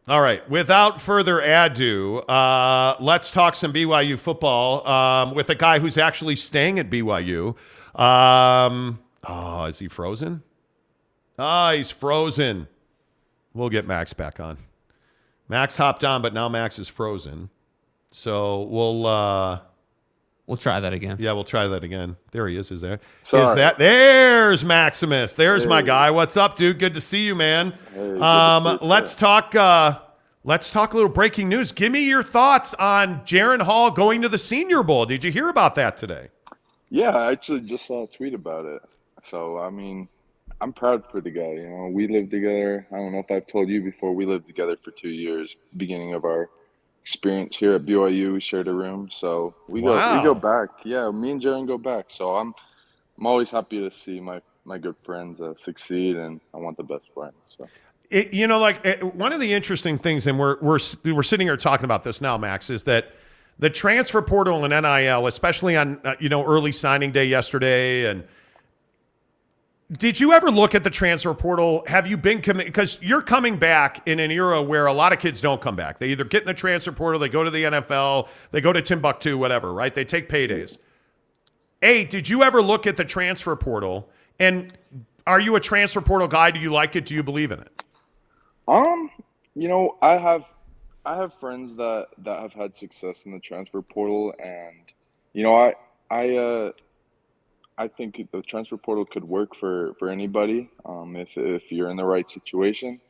All right. Without further ado, let's talk some BYU football with a guy who's actually staying at BYU. Is he frozen? He's frozen. We'll get Max back on. Max hopped on, but now Max is frozen. So We'll try that again. yeah, we'll try that again. There he is. Is there? Sorry. There's Maximus. There's my Hey. guy. What's up, dude? Good to see you, man. Hey, good to see you, Let's too. talk. Let's talk a little breaking news. Give me your thoughts on Jaren Hall going to the Senior Bowl. Did you hear about that today? Yeah, I actually just saw a tweet about it. So, I mean, I'm proud for the guy. You know, we lived together. I don't know if I've told you before. We lived together for 2 years, beginning of our experience here at BYU. We shared a room, so we go Wow. back. Yeah, me and Jaren go back. So I'm always happy to see my good friends succeed, and I want the best for him. So. One of the interesting things, and we're sitting here talking about this now, Max, is that the transfer portal and NIL, especially on early signing day yesterday, and did you ever look at the transfer portal? Have you been committed? Because you're coming back in an era where a lot of kids don't come back. They either get in the transfer portal, they go to the NFL, they go to Timbuktu, whatever, right? They take paydays. Did you ever look at the transfer portal? And are you a transfer portal guy? Do you like it? Do you believe in it? You know, I have friends that have had success in the transfer portal, and you know, I I think the transfer portal could work for anybody, if you're in the right situation,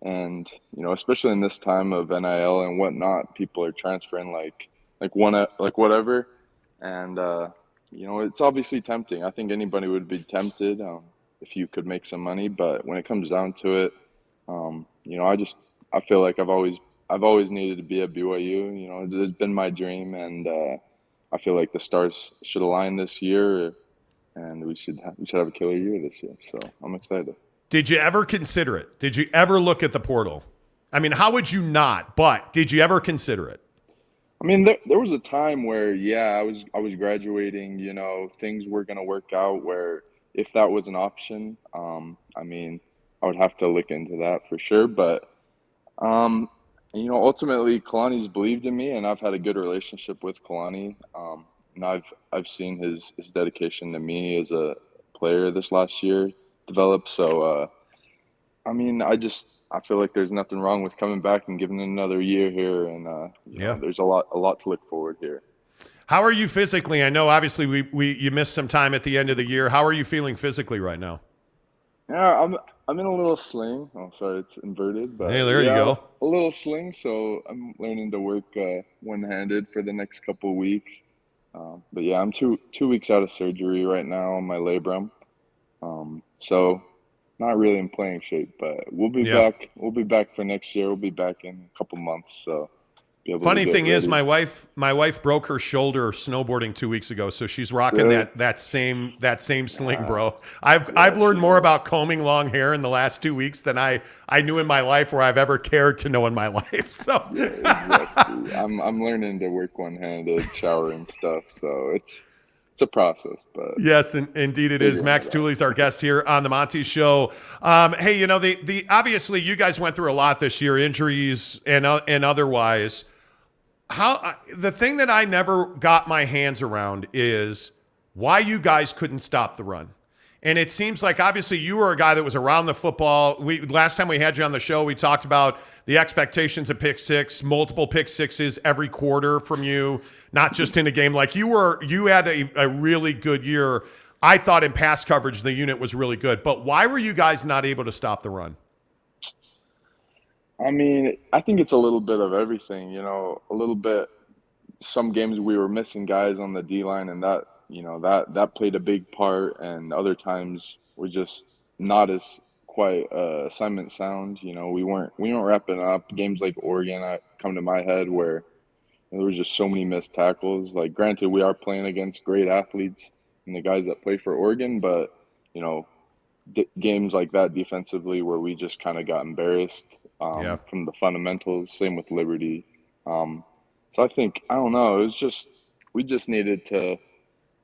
and you know, especially in this time of NIL and whatnot, people are transferring like whatever, and you know, it's obviously tempting. I think anybody would be tempted if you could make some money, but when it comes down to it, you know, I feel like I've always needed to be at BYU. You know, it's been my dream, and I feel like the stars should align this year, and we should have a killer year this year. So I'm excited. Did you ever consider it? Did you ever look at the portal? I mean, how would you not? But did you ever consider it? I mean, there was a time where, yeah, I was graduating. You know, things were gonna work out. Where if that was an option, I mean, I would have to look into that for sure. But Um, you know, ultimately, Kalani's believed in me, and I've had a good relationship with Kalani. And I've seen his dedication to me as a player this last year develop. So, I mean, I feel like there's nothing wrong with coming back and giving it another year here, and you know, Yeah. there's a lot to look forward here. How are you physically? I know obviously you missed some time at the end of the year. How are you feeling physically right now? Yeah, I'm in a little sling. Oh, sorry, it's inverted, Hey, but there you yeah, go. a little sling. So I'm learning to work one-handed for the next couple of weeks. But yeah, I'm two weeks out of surgery right now on my labrum. So not really in playing shape, but we'll be Yeah. back. We'll be back for next year. We'll be back in a couple months, so be able to Funny get thing is, ready. my wife broke her shoulder snowboarding 2 weeks ago, so she's rocking Really? that same sling, Ah, bro. I've yeah, learned she more knows. about combing long hair in the last 2 weeks than I knew in my life or I've ever cared to know in my life. So Yeah, exactly. I'm learning to work one-handed, shower and stuff, so it's a process, but yes, indeed it is. figuring Max it out. Tooley's our guest here on the Monty Show. Hey, the obviously you guys went through a lot this year, injuries and otherwise. The thing that I never got my hands around is why you guys couldn't stop the run. And it seems like obviously you were a guy that was around the football. Last time we had you on the show, we talked about the expectations of pick six, multiple pick sixes every quarter from you, not just in a game. Like you had a really good year. I thought in pass coverage the unit was really good. But why were you guys not able to stop the run? I mean, I think it's a little bit of everything, you know, a little bit. Some games we were missing guys on the D line, and that, you know, that played a big part. And other times we're just not as quite assignment sound. You know, we weren't wrapping up games like Oregon. Come to my head where there was just so many missed tackles. Like, granted, we are playing against great athletes and the guys that play for Oregon, but you know, games like that defensively where we just kind of got embarrassed Yeah. from the fundamentals. Same with Liberty. So I think I don't know. It was just we just needed to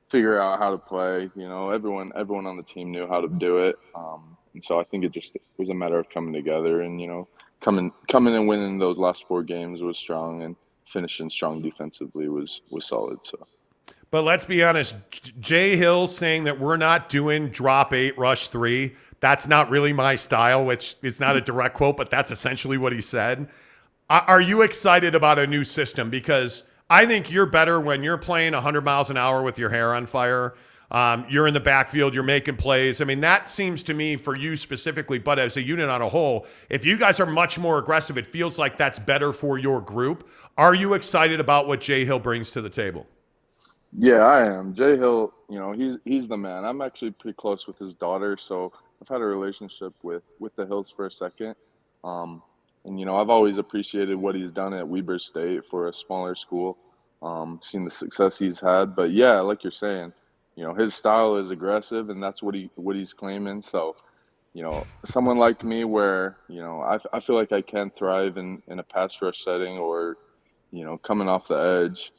figure out how to play. You know, everyone on the team knew how to do it, and so I think it just was a matter of coming together and you know coming and winning those last 4 games was strong, and finishing strong defensively was solid. So. But let's be honest, Jay Hill saying that we're not doing drop 8, rush 3, that's not really my style, which is not a direct quote, but that's essentially what he said. Are you excited about a new system? Because I think you're better when you're playing 100 miles an hour with your hair on fire. You're in the backfield, you're making plays. I mean, that seems to me for you specifically, but as a unit on a whole, if you guys are much more aggressive, it feels like that's better for your group. Are you excited about what Jay Hill brings to the table? Yeah, I am. Jay Hill, he's the man. I'm actually pretty close with his daughter, so I've had a relationship with the Hills for a second. And I've always appreciated what he's done at Weber State for a smaller school. Seen the success he's had, but yeah, like you're saying, his style is aggressive, and that's what he's claiming. So, someone like me, where I feel like I can thrive in a pass rush setting, or coming off the edge.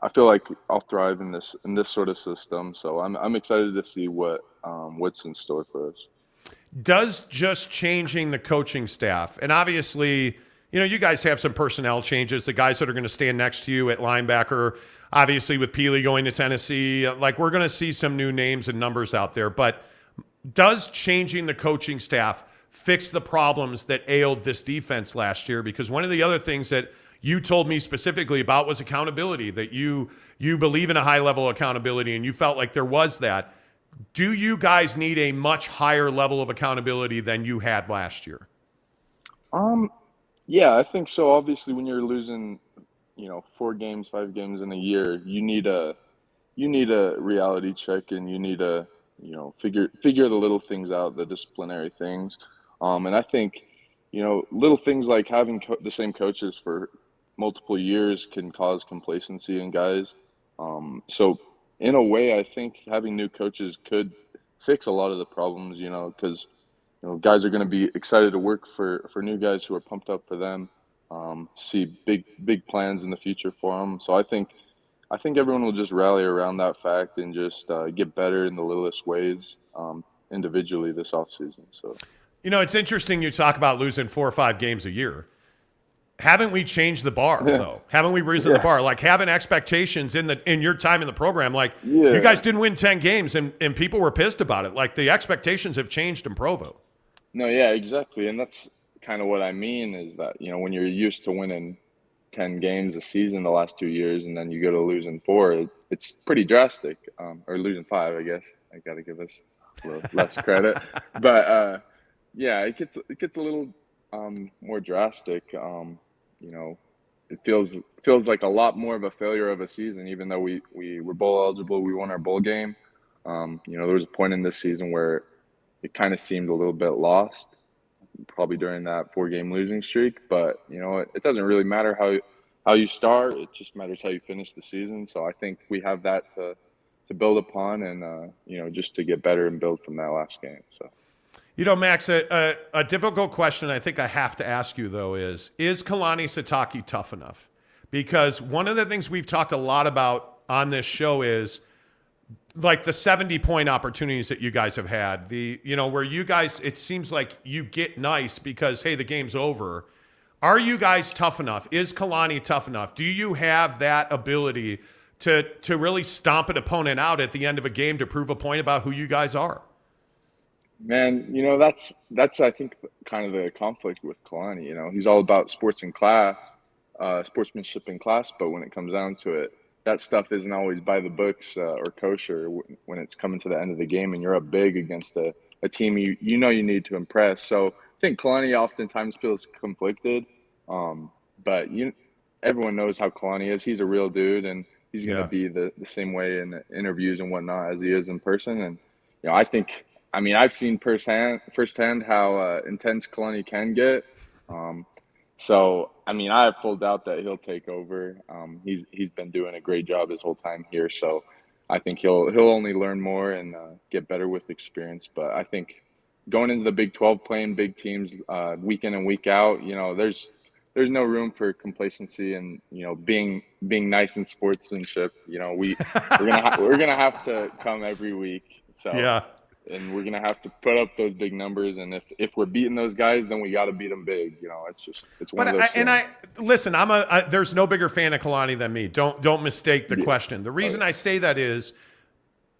I feel like I'll thrive in this sort of system. So I'm excited to see what's in store for us. Does just changing the coaching staff, and obviously, you guys have some personnel changes, the guys that are going to stand next to you at linebacker, obviously with Peely going to Tennessee, like we're going to see some new names and numbers out there, but does changing the coaching staff fix the problems that ailed this defense last year? Because one of the other things that you told me specifically about was accountability, that you believe in a high level of accountability, and you felt like there was that. Do you guys need a much higher level of accountability than you had last year? Yeah, I think so. Obviously, when you're losing, 4 games, 5 games in a year, you need a reality check, and you need to, figure the little things out, the disciplinary things. And I think, little things like having the same coaches for multiple years can cause complacency in guys. So in a way, I think having new coaches could fix a lot of the problems, because guys are going to be excited to work for new guys who are pumped up for them, see big plans in the future for them. So I think everyone will just rally around that fact and just get better in the littlest ways individually this offseason. So, it's interesting you talk about losing 4 or 5 games a year. Haven't we changed the bar, though? Haven't we risen the bar? Like having expectations in your time in the program, like you guys didn't win 10 games and people were pissed about it. Like the expectations have changed in Provo. No, yeah, exactly. And that's kind of what I mean is that, when you're used to winning 10 games a season the last 2 years, and then you go to losing 4, it's pretty drastic. Or losing 5, I guess. I got to give us a little less credit. But, yeah, it gets a little more drastic. It feels like a lot more of a failure of a season, even though we were bowl eligible, we won our bowl game. There was a point in this season where it kind of seemed a little bit lost, probably during that 4-game losing streak. But it doesn't really matter how you start; it just matters how you finish the season. So I think we have that to build upon, and just to get better and build from that last game. So. Max, a difficult question I think I have to ask you, though, is Kalani Sitake tough enough? Because one of the things we've talked a lot about on this show is like the 70-point opportunities that you guys have had. Where you guys, it seems like you get nice because, hey, the game's over. Are you guys tough enough? Is Kalani tough enough? Do you have that ability to really stomp an opponent out at the end of a game to prove a point about who you guys are? Man, that's I think kind of the conflict with Kalani. He's all about sportsmanship in class, but when it comes down to it, that stuff isn't always by the books or kosher when it's coming to the end of the game and you're up big against a team you need to impress. So I think Kalani oftentimes feels conflicted, but everyone knows how Kalani is. He's a real dude, and he's going to be the same way in interviews and whatnot as he is in person. And I think. I've seen firsthand how intense Kalani can get. So, I have full doubt that he'll take over. He's been doing a great job his whole time here. So, I think he'll only learn more and get better with experience. But I think going into the Big 12, playing big teams week in and week out, there's no room for complacency and being nice in sportsmanship. We're gonna have to come every week. So yeah. and we're gonna have to put up those big numbers. And if we're beating those guys, then we got to beat them big. It's one of those things. Listen, there's no bigger fan of Kalani than me. Don't mistake the question. The reason I say that is,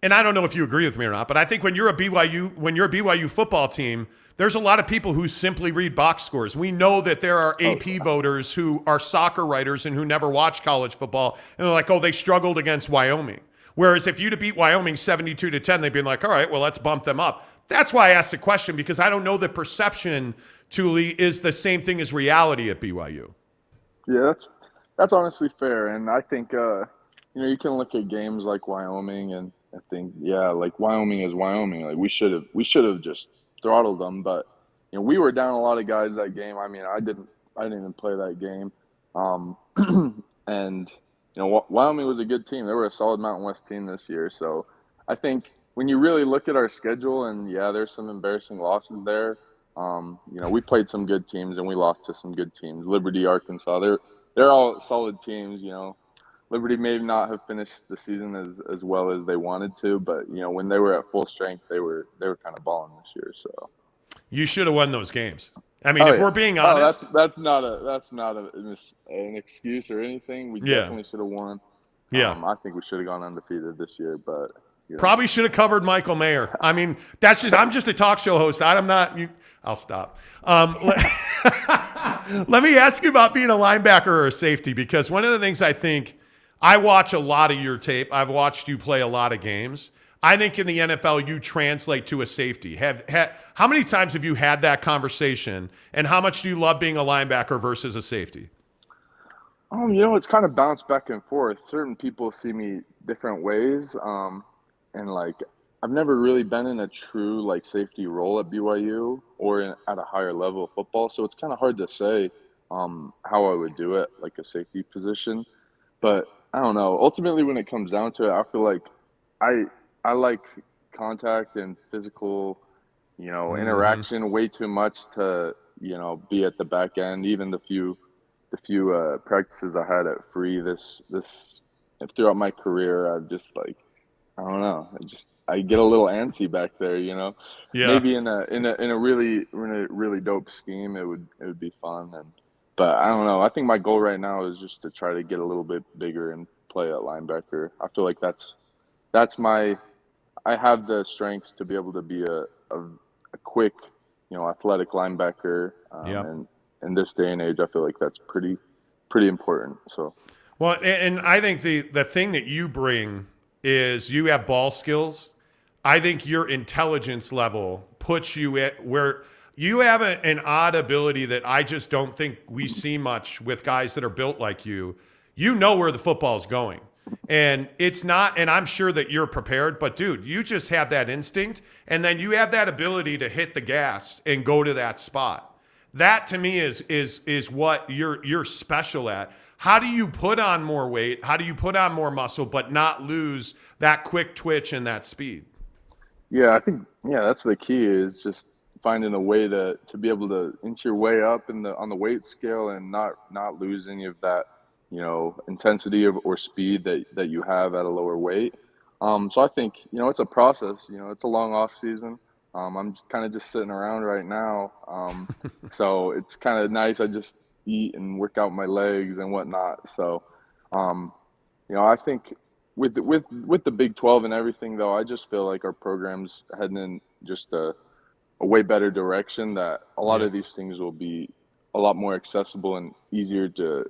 and I don't know if you agree with me or not, but I think when you're a BYU football team, there's a lot of people who simply read box scores. We know that there are AP voters who are soccer writers and who never watch college football, and they're like, oh, they struggled against Wyoming. Whereas if you'd have beat Wyoming 72-10, they'd be like, all right, well, let's bump them up. That's why I asked the question, because I don't know that perception, Tooley, is the same thing as reality at BYU. Yeah, that's honestly fair. And I think, you can look at games like Wyoming and think, yeah, like Wyoming is Wyoming. Like we should have just throttled them. But, we were down a lot of guys that game. I mean, I didn't even play that game. And, Wyoming was a good team. They were a solid Mountain West team this year. So I think when you really look at our schedule, and yeah, there's some embarrassing losses there. We played some good teams and we lost to some good teams. Liberty, Arkansas, they're all solid teams. Liberty may not have finished the season as well as they wanted to, but when they were at full strength, they were kind of balling this year. So you should have won those games. I mean, if we're being honest, that's not an excuse or anything. We definitely should have won. Yeah, I think we should have gone undefeated this year, but probably should have covered Michael Mayer. I mean, I'm just a talk show host. I'm not. I'll stop. Let me ask you about being a linebacker or a safety, because one of the things I think, I watch a lot of your tape. I've watched you play a lot of games. I think in the NFL, you translate to a safety. How many times have you had that conversation, and how much do you love being a linebacker versus a safety? It's kind of bounced back and forth. Certain people see me different ways. And I've never really been in a true safety role at BYU or at a higher level of football. So it's kind of hard to say how I would do it, like a safety position. But I don't know. Ultimately, when it comes down to it, I feel like I like contact and physical, interaction way too much to, be at the back end. Even the few practices I had at Free throughout my career, I've just I don't know. I get a little antsy back there, Yeah. Maybe in a really dope scheme, it would be fun. But I don't know. I think my goal right now is just to try to get a little bit bigger and play at linebacker. I feel like I have the strengths to be able to be a quick, athletic linebacker. And in this day and age, I feel like that's pretty important. So, well, and I think the thing that you bring is you have ball skills. I think your intelligence level puts you at where you have an odd ability that I just don't think we see much with guys that are built like you. You know where the football is going. And it's not, and I'm sure that you're prepared, but dude, you just have that instinct, and then you have that ability to hit the gas and go to that spot. That to me is what you're special at. How do you put on more weight? How do you put on more muscle, but not lose that quick twitch and that speed? Yeah, I think that's the key, is just finding a way to be able to inch your way up on the weight scale and not lose any of that intensity or speed that you have at a lower weight. So I think, it's a process, it's a long off season. I'm kind of just sitting around right now. So it's kind of nice. I just eat and work out my legs and whatnot. So, I think with the Big 12 and everything, though, I just feel like our program's heading in just a way better direction, that a lot of these things will be a lot more accessible and easier to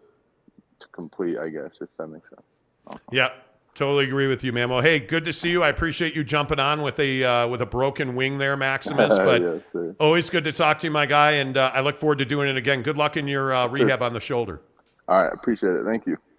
complete, I guess, if that makes sense. Yeah, totally agree with you, man. Well, hey, good to see you. I appreciate you jumping on with a broken wing there, Maximus. But yes, always good to talk to you, my guy, and I look forward to doing it again. Good luck in your rehab on the shoulder. All right, appreciate it. Thank you.